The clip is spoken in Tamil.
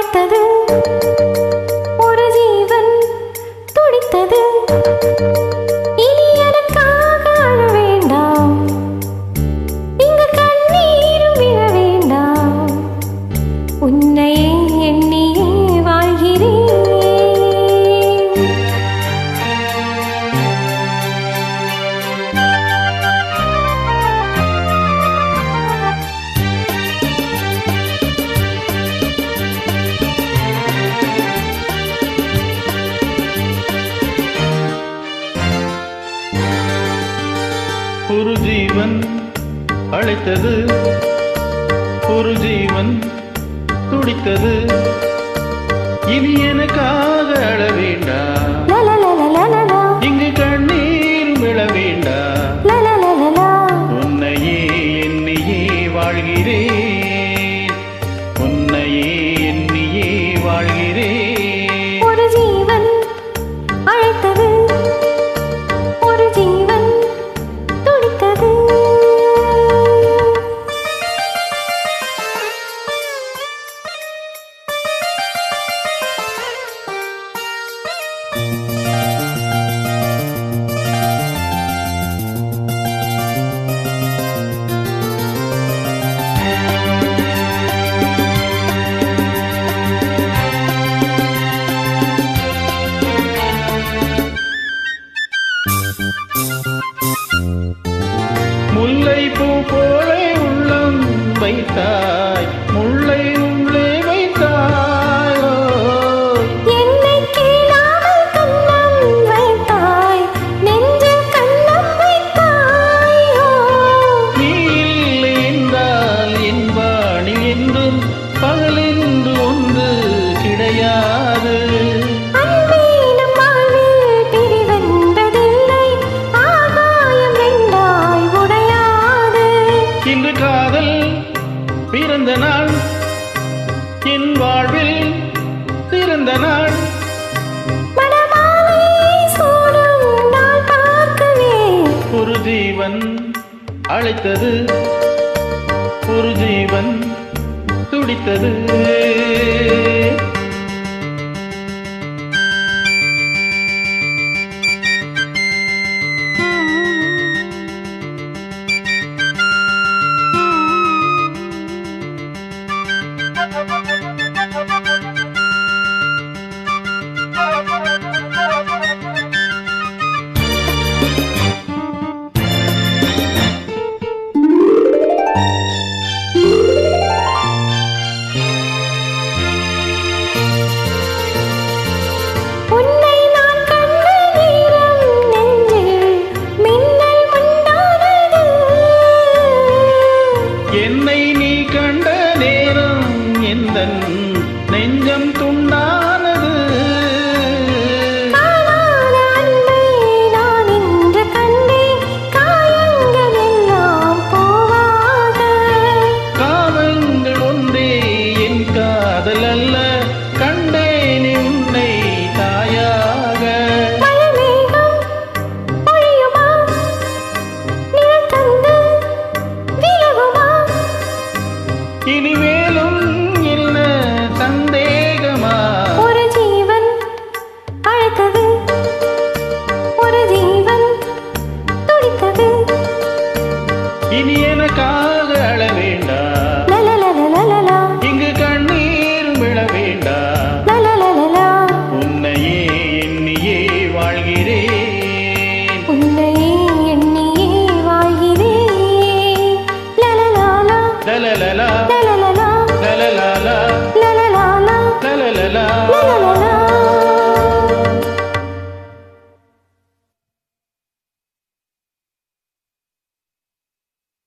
அழைத்தது ஒரு ஜீவன் துடித்தது. இனி எனக்காக அழ வேண்டாம், இங்கு கண்ணீரும் விழ வேண்டாம். உன்னையே எண்ணியே வாழ்கிறேன். ஒரு ஜீவன் அழைத்தது, ஒரு ஜீவன் துடித்தது. இனி எனக்காக அழ வேண்டாம், இங்கு கண்ணீர் விழ வேண்டாம். உன்னையே எண்ணியே வாழ்கிறேன், உன்னையே எண்ணியே வாழ்கிறேன். ஒரு ஜீவன் அழைத்தது, ஒரு ஜீவன் துடித்தது. முல்லை பூ போல உள்ளம் வைத்தாய், முல்லை உள்ளே வைத்தாயோ. என்னை கேளாமல் கண்ணம் வைத்தாய், நெஞ்சில் கண்ணம் வைத்தாயோ. நீ இல்லை என்றால் என் வானில் என்றும் பகலென்று ஒன்று கிடையாது. அன்பே நம் வாழ்வில் பிரிவென்பதில்லை, ஆகாயம் ரெண்டாய் உடையாது. இன்று காதல் பிறந்த நாள், என் வாழ்வில் பிறந்த நாள். மணமாலை சூடும் நாள் பார்க்கவே ஒரு ஜீவன் அழைத்தது, ஒரு ஜீவன் துடித்தது. உன்னை நான் கண்ட நேரம் நெஞ்சில் மின்னல் உண்டானது. என்னை நீ கண்ட நேரம் எந்தன் நெஞ்சம் துண்டானது. காணாத அன்பை நான் இன்று கண்டேன், காயங்கள் எல்லாம் போவாக. காமங்கள் ஒன்றே என் காதல் அல்ல, கண்டேனே உன்னை தாயாக. மழைமேகம் பொழியுமா, நிழல் தந்து விலகுமா. இனிமேலும் என்ன சந்தேகமா? ஒரு ஜீவன் அழைத்தது, ஒரு ஜீவன் துடித்தது. இனி எனக்காக அழ வேண்டாம், லலலலலலலா, இங்கு கண்ணீர் விழ வேண்டாம். லலலலலா, உன்னையே எண்ணியே வாழ்கிறேன், உன்னையே எண்ணியே வாழ்கிறேன். லலலாலா, லலலலா லலலலா, லலலலா லலலாலா, லலலலா லலலலா.